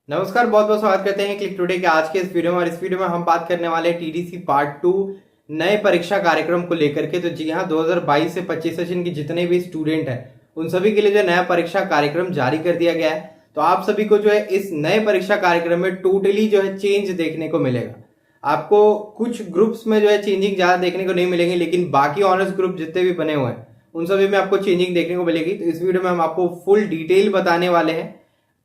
नमस्कार, बहुत बहुत स्वागत करते हैं क्लिक टुडे के आज के इस वीडियो में। और इस वीडियो में हम बात करने वाले हैं टीडीसी पार्ट 2 नए परीक्षा कार्यक्रम को लेकर के। तो जी हाँ, 2022 से 25 सेशन के जितने भी स्टूडेंट हैं उन सभी के लिए जो नया परीक्षा कार्यक्रम जारी कर दिया गया है। तो आप सभी को जो है इस नए परीक्षा कार्यक्रम में टोटली जो है चेंज देखने को मिलेगा। आपको कुछ ग्रुप्स में जो है चेंजिंग ज्यादा देखने को नहीं मिलेंगे, लेकिन बाकी ऑनर्स ग्रुप जितने भी बने हुए हैं उन सभी में आपको चेंजिंग देखने को मिलेगी। तो इस वीडियो में हम आपको फुल डिटेल बताने वाले हैं,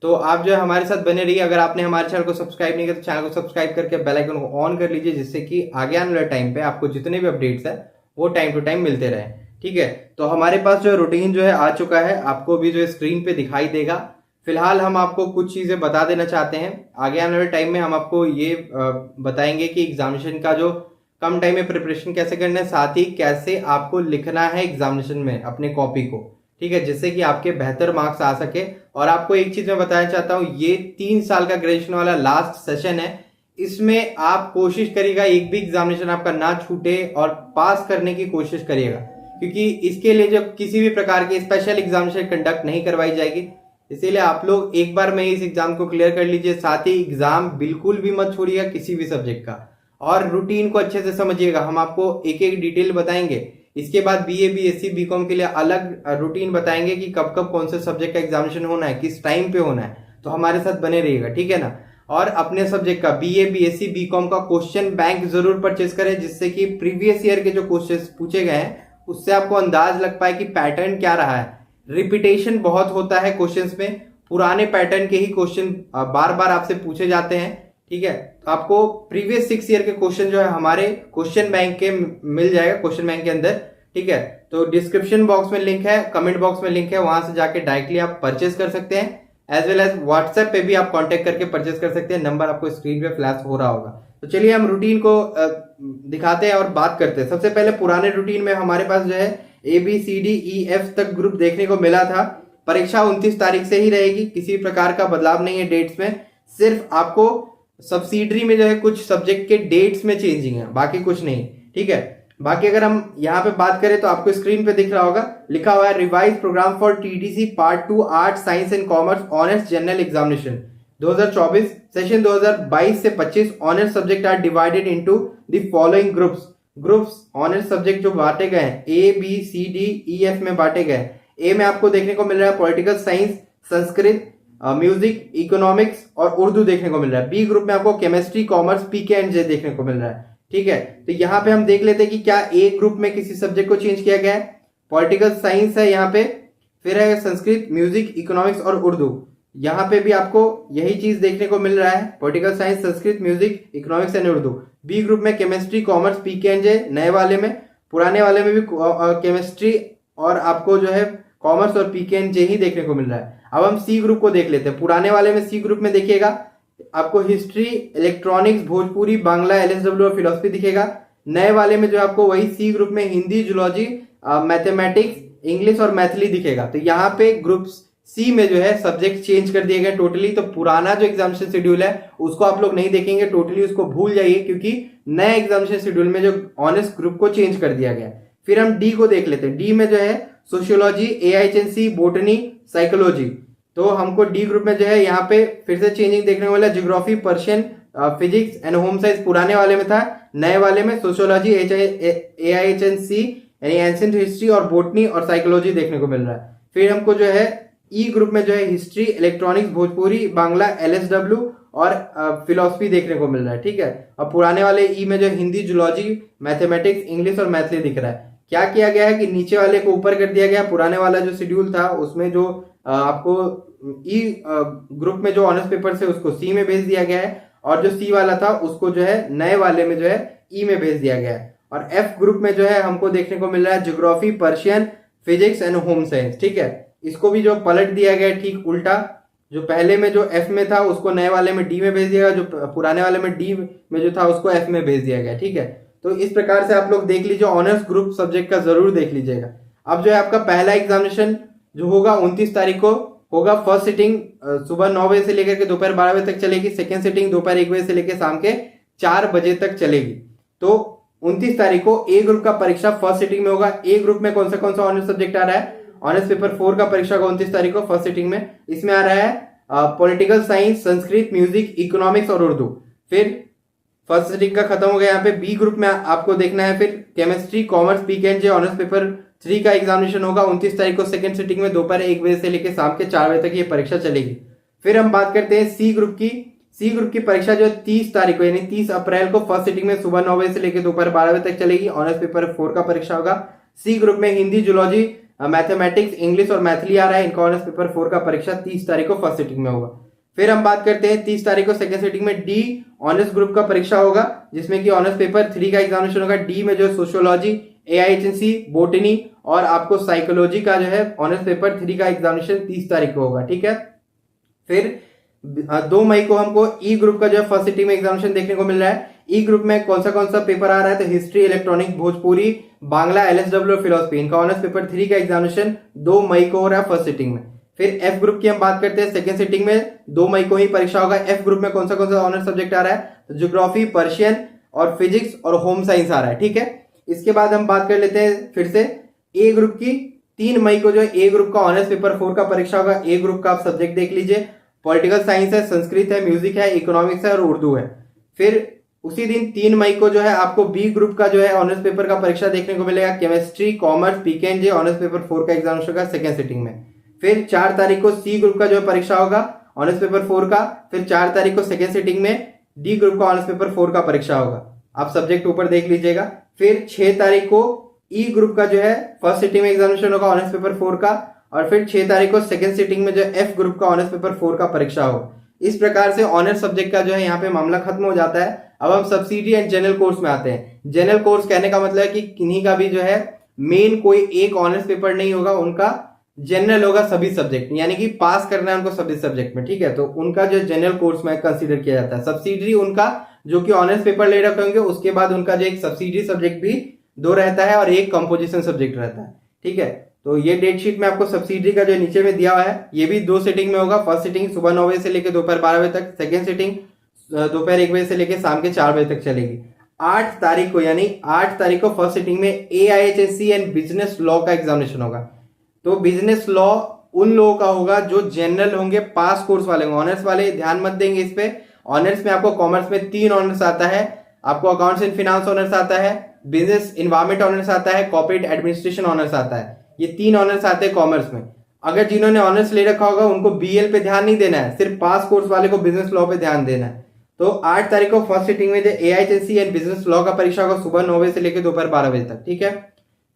तो आप जो है हमारे साथ बने रहिए। अगर आपने हमारे चैनल को सब्सक्राइब नहीं किया तो चैनल को सब्सक्राइब करके बेल आइकन को ऑन कर लीजिए, जिससे कि आगे आने वाले टाइम पे आपको जितने भी अपडेट्स है वो टाइम टू टाइम मिलते रहे। ठीक है, तो हमारे पास जो रूटीन जो है आ चुका है, आपको भी जो है स्क्रीन पे दिखाई देगा। फिलहाल हम आपको कुछ चीजें बता देना चाहते हैं। आगे आने वाले टाइम में हम आपको ये बताएंगे कि एग्जामिनेशन का जो कम टाइम में प्रिपरेशन कैसे करना है, साथ ही कैसे आपको लिखना है एग्जामिनेशन में अपने कॉपी को। ठीक है, जिससे कि आपके बेहतर मार्क्स आ सके। और आपको एक चीज मैं बताना चाहता हूं, ये 3 साल का ग्रेजुएशन वाला लास्ट सेशन है। इसमें आप कोशिश करिएगा एक भी एग्जामिनेशन आपका ना छूटे और पास करने की कोशिश करिएगा, क्योंकि इसके लिए जो किसी भी प्रकार की स्पेशल एग्जामिनेशन कंडक्ट नहीं करवाई जाएगी। इसीलिए आप लोग एक बार में इस एग्जाम को क्लियर कर लीजिए। साथ ही एग्जाम बिल्कुल भी मत छोड़िएगा किसी भी सब्जेक्ट का, और रूटीन को अच्छे से समझिएगा। हम आपको एक एक डिटेल बताएंगे। इसके बाद बीए, बीएससी, बीकॉम के लिए अलग रूटीन बताएंगे कि कब कब कौन से सब्जेक्ट का एग्जामिनेशन होना है, किस टाइम पे होना है। तो हमारे साथ बने रहिएगा, ठीक है ना। और अपने सब्जेक्ट का बीए, बीएससी, बीकॉम का क्वेश्चन बैंक जरूर परचेज करें, जिससे कि प्रीवियस ईयर के जो क्वेश्चन पूछे गए हैं उससे आपको अंदाज लग पाए कि पैटर्न क्या रहा है। रिपीटेशन बहुत होता है क्वेश्चंस में, पुराने पैटर्न के ही क्वेश्चन बार बार आपसे पूछे जाते हैं। ठीक है, तो आपको प्रीवियस 6 ईयर के क्वेश्चन जो है हमारे क्वेश्चन बैंक के मिल जाएगा, क्वेश्चन बैंक के अंदर। ठीक है, तो डिस्क्रिप्शन बॉक्स में लिंक है, कमेंट बॉक्स में लिंक है, वहां से जाके डायरेक्टली आप परचेस कर सकते हैं। एज वेल एज व्हाट्सएप पे भी आप कांटेक्ट करके परचेस कर सकते हैं। नंबर आपको स्क्रीन पे फ्लैश हो रहा होगा। तो चलिए हम रूटीन को दिखाते हैं और बात करते हैं। सबसे पहले पुराने रूटीन में हमारे पास जो है ABCDEF तक ग्रुप देखने को मिला था। परीक्षा 29 तारीख से ही रहेगी, किसी प्रकार का बदलाव नहीं है डेट्स में। सिर्फ आपको सब्सिडरी में जो है कुछ सब्जेक्ट के डेट्स में चेंजिंग है, बाकी कुछ नहीं। ठीक है, बाकी अगर हम यहाँ पे बात करें तो आपको स्क्रीन पे दिख रहा होगा, लिखा हुआ है revise program for TTC part 2 art science and commerce honours general examination 2024 session 2022 से 25 honours subject are divided into the following groups honours subject जो बांटे गए हैं ABCDEF में बांटे गए। ए में आपको देखने को मिल रहा है political science, Sanskrit, music, economics और उर्दू देखने को मिल रहा है। बी ग्रुप में आपको केमिस्ट्री, कॉमर्स, पीके एंड जे देखने को मिल रहा है। ठीक है, तो यहाँ पे हम देख लेते हैं कि क्या ए ग्रुप में किसी सब्जेक्ट को चेंज किया गया है। पॉलिटिकल साइंस है यहाँ पे, फिर है संस्कृत, म्यूजिक, इकोनॉमिक्स और उर्दू। यहाँ पे भी आपको यही चीज देखने को मिल रहा है, political science, Sanskrit, music, economics and Urdu. B group में chemistry, commerce, PK and J नए वाले में, पुराने वाले में भी केमिस्ट्री और आपको जो है कॉमर्स और पीके एंड जे ही देखने को मिल रहा है। अब हम सी ग्रुप को देख लेते हैं। पुराने वाले में सी ग्रुप में देखिएगा आपको हिस्ट्री, इलेक्ट्रॉनिक्स, भोजपुरी, बांग्ला, एलएसडब्ल्यू और फिलोसफी दिखेगा। नए वाले में जो आपको वही सी ग्रुप में हिंदी, जूलॉजी, मैथमेटिक्स, इंग्लिश और मैथिली दिखेगा। तो यहाँ पे ग्रुप सी में जो है सब्जेक्ट चेंज कर दिए गए टोटली। तो पुराना जो एग्जामिनेशन शेड्यूल है उसको आप लोग नहीं देखेंगे, टोटली उसको भूल जाइए, क्योंकि नए एग्जामिनेशन शेड्यूल में जो ऑनर्स ग्रुप को चेंज कर दिया गया। फिर हम डी को देख लेते हैं। डी में जो है सोशियोलॉजी, AHNC, बोटनी, साइकोलॉजी। तो हमको डी ग्रुप में जो है यहाँ पे फिर से चेंजिंग देखने को मिला। Geography, Persian, physics and home science पुराने वाले में था, नए वाले में सोशियोलॉजी, AHNC यानी एंशिएंट हिस्ट्री और बोटनी और साइकोलॉजी देखने को मिल रहा है। फिर हमको जो है ई ग्रुप में जो है history, electronics, Bhojpuri, Bangla, LSW और फिलोसफी देखने को मिल रहा है। ठीक है, और पुराने वाले ई में जो हिंदी, जूलॉजी, मैथमेटिक्स, इंग्लिश और मैथिली दिख रहा है। क्या किया गया है कि नीचे वाले को ऊपर कर दिया गया। पुराने वाला जो शेड्यूल था उसमें जो आपको ई ग्रुप में जो ऑनर्स पेपर से उसको सी में भेज दिया गया है, और जो सी वाला था उसको जो है नए वाले में जो है ई में भेज दिया गया है। और एफ ग्रुप में जो है हमको देखने को मिल रहा है geography, Persian, physics and home science. ठीक है, इसको भी जो पलट दिया गया है ठीक उल्टा। जो पहले में जो एफ में था उसको नए वाले में डी में भेज दिया गया, जो पुराने वाले में डी में जो था उसको एफ में भेज दिया गया। ठीक है, तो इस प्रकार से आप लोग देख लीजिए, ऑनर्स ग्रुप सब्जेक्ट का जरूर देख लीजिएगा। अब जो है आपका पहला एग्जामिनेशन जो होगा 29 तारीख को होगा। फर्स्ट सिटिंग सुबह 9 बजे से लेकर के दोपहर 12 बजे तक चलेगी। सेकेंड सिटिंग दोपहर 1 बजे से लेकर शाम के 4 बजे तक चलेगी। तो 29 तारीख को ए ग्रुप का परीक्षा फर्स्ट सिटिंग में होगा। ए ग्रुप में कौन सा ऑनर्स सब्जेक्ट आ रहा है? ऑनर्स पेपर 4 का परीक्षा होगा 29 तारीख को फर्स्ट सिटिंग में। इसमें आ रहा है political science, Sanskrit, music, economics और उर्दू। फिर फर्स्ट सिटिंग का खत्म हो गया। यहाँ पे बी ग्रुप में आपको देखना है फिर केमिस्ट्री, कॉमर्स, पीकेएनजे ऑनर्स पेपर 3 का एग्जामिनेशन होगा 29 तारीख को सेकंड सिटिंग में दोपहर 1 बजे से लेकर शाम के 4 बजे तक ये परीक्षा चलेगी। फिर हम बात करते हैं सी ग्रुप की। सी ग्रुप की परीक्षा जो 30 तारीख को यानी 30 अप्रैल को फर्स्ट सिटिंग में सुबह 9 बजे से लेकर दोपहर 12 बजे तक चलेगी। ऑनर्स पेपर 4 का परीक्षा होगा। सी ग्रुप में हिंदी, जूलॉजी, मैथमेटिक्स, इंग्लिश और मैथिली आ रहा है। इनका ऑनर्स पेपर 4 का परीक्षा 30 तारीख को फर्स्ट सिटिंग में होगा। फिर हम बात करते हैं 30 तारीख को सेकंड सिटिंग में डी ऑनर्स ग्रुप का परीक्षा होगा, जिसमें कि ऑनर्स पेपर 3 का एग्जामिनेशन होगा। डी में जो सोशियोलॉजी, AIHNC, बोटनी और आपको साइकोलॉजी का जो है ऑनर्स पेपर 3 का एग्जामिनेशन 30 तारीख को होगा। ठीक है। फिर 2 मई को हमको ई ग्रुप का जो है फर्स्ट सिटिंग में एग्जामिनेशन देखने को मिल रहा है। ई ग्रुप में कौन सा पेपर आ रहा है, तो history, electronic, Bhojpuri, Bangla, LSW और फिलोसफी। इनका ऑनर्स पेपर 3 का एग्जामिनेशन 2 मई को हो रहा है फर्स्ट सिटिंग में। फिर एफ ग्रुप की हम बात करते हैं, सेकंड सिटिंग में 2 मई को ही परीक्षा होगा। एफ ग्रुप में कौन सा ऑनर्स सब्जेक्ट आ रहा है, तो ज्योग्राफी, पर्शियन और फिजिक्स और होम साइंस आ रहा है। ठीक है। इसके बाद हम बात कर लेते हैं फिर से ए ग्रुप की। 3 मई को जो ए ग्रुप का ऑनर्स पेपर 4 का परीक्षा होगा। ए ग्रुप का आप सब्जेक्ट देख लीजिए, पॉलिटिकल साइंस है, संस्कृत है, म्यूजिक है, इकोनॉमिक्स है और उर्दू है। फिर उसी दिन 3 मई को जो है आपको बी ग्रुप का जो है ऑनर्स पेपर का परीक्षा देखने को मिलेगा। केमिस्ट्री, कॉमर्स, पीकेएनजे ऑनर्स पेपर 4 का एग्जामिनेशन होगा सेकंड सिटिंग में। फिर 4 तारीख को सी ग्रुप का जो है परीक्षा होगा ऑनर्स पेपर 4 का। फिर 4 तारीख को सेकंड सिटिंग में डी ग्रुप का ऑनर्स पेपर 4 का परीक्षा होगा। आप सब्जेक्ट ऊपर देख लीजिएगा। फिर 6 तारीख को ई ग्रुप का जो है फर्स्ट सिटिंग में एग्जामिनेशन होगा ऑनर्स पेपर 4 का। और फिर 6 तारीख को सेकंड सिटिंग में जो एफ ग्रुप का ऑनर्स पेपर 4 का परीक्षा होगा। इस प्रकार से ऑनर्स सब्जेक्ट का जो है यहाँ पे मामला खत्म हो जाता है। अब हम सब्सिडी एंड जनरल कोर्स में आते हैं। जनरल कोर्स कहने का मतलब है कि किन्हीं का भी जो है मेन कोई एक ऑनर्स पेपर नहीं होगा, उनका जनरल होगा सभी सब्जेक्ट, यानी कि पास करना है उनको सभी सब्जेक्ट में। ठीक है। तो उनका जो जनरल कोर्स में कंसीडर किया जाता है। सब्सिडरी उनका जो कि ऑनर्स पेपर ले रखे होंगे, उसके बाद उनका जो एक सब्सिडरी सब्जेक्ट भी 2 रहता है और एक कंपोजिशन सब्जेक्ट रहता है। ठीक है। तो ये डेट शीट में आपको सब्सिडरी का जो नीचे में दिया हुआ है, ये भी 2 सिटिंग में होगा। फर्स्ट सिटिंग सुबह 9 बजे से लेकर दोपहर 12 बजे तक, सेकेंड सिटिंग दोपहर 1 बजे से लेकर शाम के 4 बजे तक चलेगी। 8 तारीख को यानी 8 तारीख को फर्स्ट सिटिंग में AIHSC एंड बिजनेस लॉ का एग्जामिनेशन होगा। तो बिजनेस लॉ उन लोगों का होगा जो जनरल होंगे, पास कोर्स वाले होंगे। ऑनर्स वाले ध्यान मत देंगे इस पे। ऑनर्स में आपको कॉमर्स में 3 ऑनर्स आता है। आपको अकाउंट्स एंड फिनांस ऑनर्स आता है, बिजनेस इन्वायरमेंट ऑनर्स आता है, कॉर्पोरेट एडमिनिस्ट्रेशन ऑनर्स आता है। ये 3 ऑनर्स आते हैं कॉमर्स में। अगर जिन्होंने ऑनर्स ले रखा होगा उनको BL पे ध्यान नहीं देना है, सिर्फ पास कोर्स वाले को बिजनेस लॉ पे ध्यान देना है। तो 8 तारीख को फर्स्ट सिटिंग में जो AIHSC एंड बिजनेस लॉ का परीक्षा होगा सुबह 9 बजे से लेकर दोपहर 12 बजे तक। ठीक है।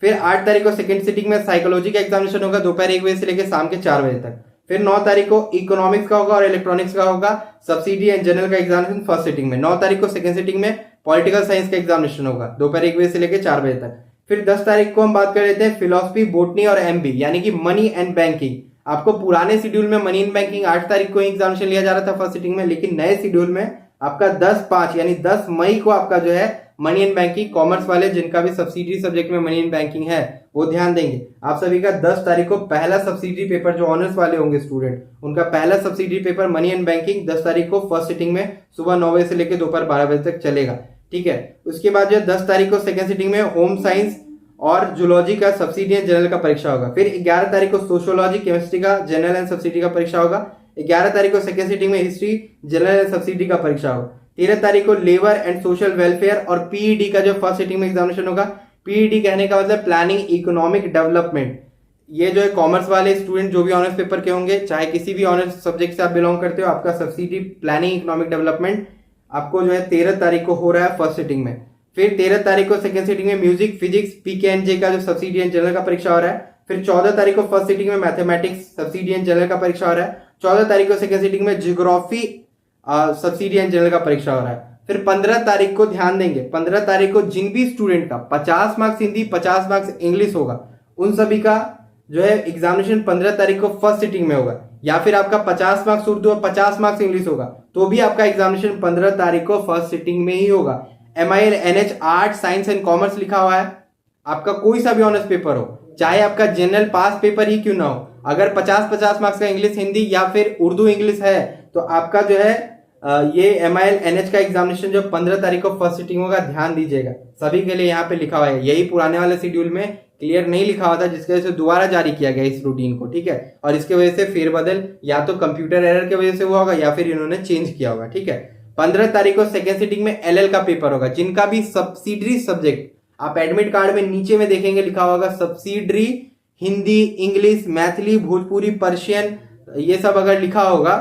फिर 8 तारीख को सेकंड सिटिंग में साइकोलॉजी का एग्जामिनेशन होगा दोपहर 1 बजे से लेकर शाम के 4 बजे तक। फिर 9 तारीख को इकोनॉमिक्स का होगा और इलेक्ट्रॉनिक्स का होगा सब्सिडी एंड जनरल का एग्जामिनेशन फर्स्ट सिटिंग में। 9 तारीख को सेकंड सिटिंग में पॉलिटिकल साइंस का एग्जामिनेशन होगा दोपहर 1 बजे से लेकर 4 बजे तक। फिर 10 तारीख को हम बात कर लेते हैं फिलोसफी, बोटनी और MB यानी कि मनी एंड बैंकिंग। आपको पुराने शेड्यूल में मनी एंड बैंकिंग 8 तारीख को एग्जामिनेशन लिया जा रहा था फर्स्ट सिटिंग में, लेकिन नए शेड्यूल में आपका 10/5 यानी 10 मई को आपका जो है मनी एंड बैंकिंग, कॉमर्स वाले जिनका भी सब्सिडी सब्जेक्ट में मनी एंड बैंकिंग है वो ध्यान देंगे। आप सभी का 10 तारीख को पहला सब्सिडी पेपर, जो ऑनर्स वाले होंगे स्टूडेंट, उनका पहला subsidy paper money and banking 10 तारीख को फर्स्ट सिटिंग में सुबह 9 बजे से लेकर दोपहर 12 बजे तक चलेगा। ठीक है। उसके बाद जो 10 तारीख को सेकंड सिटिंग में होम साइंस और जूलॉजी का सब्सिडी एंड जनरल का परीक्षा होगा। फिर 11 तारीख को सोशियोलॉजी, केमिस्ट्री का जनरल एंड सब्सिडी का परीक्षा होगा। 11 तारीख को सेकंड सिटिंग में हिस्ट्री, जनरल एंड सब्सिडी का परीक्षा होगा। 13 तारीख को लेबर एंड सोशल वेलफेयर और PED का जो फर्स्ट सिटिंग में एग्जामिनेशन होगा। PED कहने का मतलब प्लानिंग इकोनॉमिक डेवलपमेंट। ये जो है कॉमर्स वाले स्टूडेंट जो भी ऑनर्स पेपर के होंगे, चाहे किसी भी ऑनर्स सब्जेक्ट से आप बिलोंग करते हो, आपका सब्सिडी प्लानिंग इकोनॉमिक डेवलपमेंट आपको जो है 13 तारीख को हो रहा है फर्स्ट सिटिंग में। फिर 13 तारीख को सेकंड सिटिंग में म्यूजिक, फिजिक्स, PKNJ का जो सब्सिडी एंड जनरल का परीक्षा हो रहा है। फिर 14 तारीख को फर्स्ट सिटिंग में मैथमेटिक्स सब्सिडी एंड जनरल का परीक्षा हो रहा है। 14 तारीख को सेकंड सिटिंग में ज्योग्राफी सब्सिडी एंड जनरल का परीक्षा हो रहा है। फिर 15 तारीख को ध्यान देंगे, 15 तारीख को जिन भी स्टूडेंट का 50 मार्क्स हिंदी, 50 मार्क्स इंग्लिश होगा, उन सभी का जो है एग्जामिनेशन 15 तारीख को फर्स्ट सिटिंग में होगा। या फिर आपका 50 मार्क्स उर्दू और 50 मार्क्स इंग्लिश होगा, तो भी आपका एग्जामिनेशन 15 तारीख को फर्स्ट सिटिंग में ही होगा। MIL NH art, science and commerce लिखा हुआ है। आपका कोई सा भी ऑनर्स पेपर हो, चाहे आपका जनरल पास पेपर ही क्यों ना हो, अगर 50-50 मार्क्स का इंग्लिश हिंदी या फिर उर्दू इंग्लिश है, तो आपका जो है ये MIL NH का एग्जामिनेशन जो 15 तारीख को फर्स्ट सिटिंग होगा, ध्यान दीजिएगा। सभी के लिए यहाँ पे लिखा हुआ है, यही पुराने वाले शेड्यूल में क्लियर नहीं लिखा हुआ था, जिसकी वजह से दोबारा जारी किया गया इस रूटीन को, ठीक है। और इसके वजह से फेरबदल या तो कंप्यूटर एरर की वजह से हुआ होगा या फिर इन्होंने चेंज किया होगा, ठीक है। 15 तारीख को सेकेंड सिटिंग में एलएल का पेपर होगा, जिनका भी सब्सिडरी सब्जेक्ट आप एडमिट कार्ड में नीचे में देखेंगे लिखा होगा subsidiary Hindi, English, Maithili, Bhojpuri, Persian, ये सब अगर लिखा होगा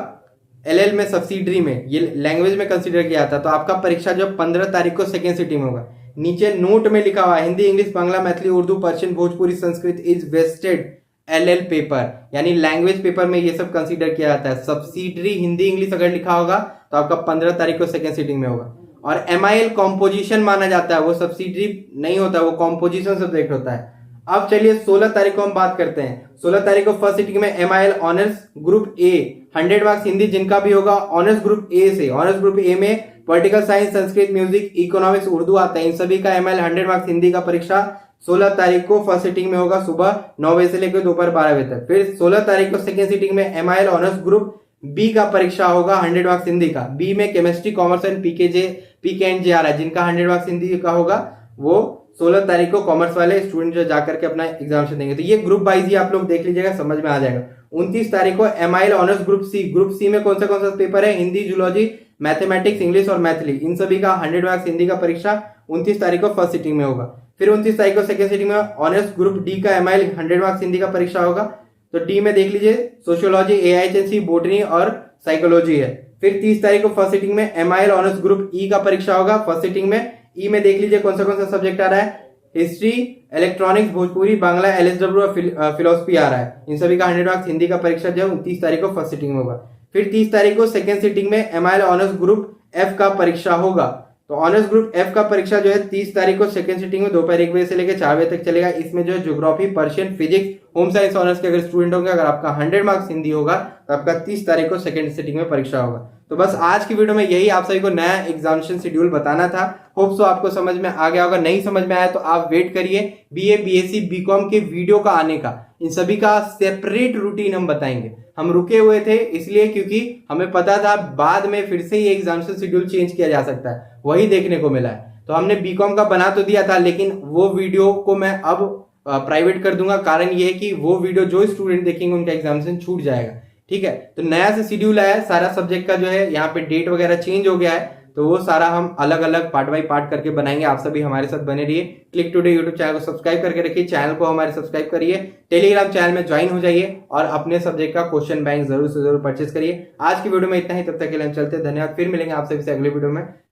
एलएल में सब्सिडरी में, ये लैंग्वेज में कंसीडर किया था, तो आपका परीक्षा जो 15 तारीख को सेकेंड सिटिंग में होगा। नीचे नोट में लिखा हुआ है Hindi, English, Bangla, Maithili, Urdu, Persian, Bhojpuri, Sanskrit is vested LL paper, यानी लैंग्वेज पेपर में ये सब कंसीडर किया जाता है। सब्सिडरी हिंदी, इंग्लिश अगर लिखा होगा तो आपका 15 तारीख को सेकेंड सिटिंग में होगा। और एमआईएल कॉम्पोजिशन माना जाता है, वो सब्सिडरी नहीं होता, वो कॉम्पोजिशन सब्जेक्ट होता है। अब चलिए 16 तारीख को हम बात करते हैं। 16 तारीख को फर्स्ट सिटिंग में M I L honours group A 100 marks Hindi जिनका भी होगा ऑनर्स ग्रुप ए से। ऑनर्स ग्रुप ए में political science, Sanskrit, music, economics, Urdu आता है, इन सभी का एमआईएल 100 मार्क्स हिंदी का परीक्षा 16 तारीख को फर्स्ट सिटिंग में होगा, सुबह 9 बजे से लेकर दोपहर 12 बजे तक। फिर 16 तारीख को सेकेंड सिटिंग में एमआईएल ऑनर्स ग्रुप बी का परीक्षा होगा 100 मार्क्स हिंदी का। बी में chemistry, commerce and P K and J आ रहा है, जिनका 100 मार्क्स हिंदी का होगा वो 16 तारीख को कॉमर्स वाले स्टूडेंट जो जाकर के अपना एग्जामिनेशन देंगे। तो ये ग्रुप वाइज ही आप लोग देख लीजिएगा, समझ में आ जाएगा। 29 तारीख को MIL honours group C. Group C में कौन सा पेपर है? हिंदी, जूलॉजी, मैथमेटिक्स, इंग्लिश और मैथिली, इन सभी का 100 मार्क्स हिंदी का परीक्षा 29 तारीख को फर्स्ट सिटिंग में होगा। फिर 29 तारीख को सेकंड सिटिंग में ऑनर्स ग्रुप डी का एमआईएल 100 मार्क्स हिंदी का परीक्षा होगा। तो डी में देख लीजिए सोशियोलॉजी, एआईएचएनसी, बोटनी और साइकोलॉजी है। फिर 30 तारीख को फर्स्ट सिटिंग में एमआईएल ऑनर्स ग्रुप ई का परीक्षा होगा फर्स्ट सिटिंग में। ई में देख लीजिए कौन सा सब्जेक्ट आ रहा है, हिस्ट्री, इलेक्ट्रॉनिक्स, भोजपुरी, बांग्ला, एलएसडब्ल्यू और फिलोसफी आ रहा है। इन सभी का 100 मार्क्स हिंदी का परीक्षा जो है 29 तारीख को फर्स्ट सिटिंग में होगा। फिर 30 तारीख को सेकंड सिटिंग में एमआईएल ऑनर्स ग्रुप एफ का परीक्षा होगा। तो ऑनर्स ग्रुप एफ का परीक्षा जो है 30 तारीख को सेकंड सिटिंग में दोपहर 1 बजे से लेकर 4 बजे तक चलेगा। इसमें जो है geography, Persian, physics, home science honours के अगर स्टूडेंट होंगे, अगर आपका 100 मार्क्स हिंदी होगा तो आपका 30 तारीख को सेकंड सिटिंग में परीक्षा होगा। तो बस आज की वीडियो में यही आप सभी को नया एग्जामिनेशन शेड्यूल बताना था। होप सो आपको समझ में आ गया होगा। नहीं समझ में आया तो आप वेट करिए बीए, बीएससी, बीकॉम के वीडियो का आने का। इन सभी का सेपरेट रूटीन हम बताएंगे। हम रुके हुए थे इसलिए क्योंकि हमें पता था बाद में फिर से ये एग्जामिनेशन शेड्यूल चेंज किया जा सकता है, वही देखने को मिला है। तो हमने बीकॉम का बना तो दिया था, लेकिन वो वीडियो को मैं अब प्राइवेट कर दूंगा। कारण ये है कि वो वीडियो जो स्टूडेंट देखेंगे उनका एग्जामिनेशन छूट जाएगा, ठीक है। तो नया से शेड्यूल आया है, सारा सब्जेक्ट का जो है यहाँ पे डेट वगैरह चेंज हो गया है, तो वो सारा हम अलग अलग पार्ट बाय पार्ट करके बनाएंगे। आप सभी हमारे साथ बने रहिए। क्लिक टुडे यूट्यूब चैनल को सब्सक्राइब करके रखिए, चैनल को हमारे सब्सक्राइब करिए, टेलीग्राम चैनल में ज्वाइन हो जाइए और अपने सब्जेक्ट का क्वेश्चन बैंक जरूर से जरूर परचेज करिए। आज की वीडियो में इतना ही, तब तक के लिए हम चलते हैं। धन्यवाद। फिर मिलेंगे आप सभी से अगले वीडियो में।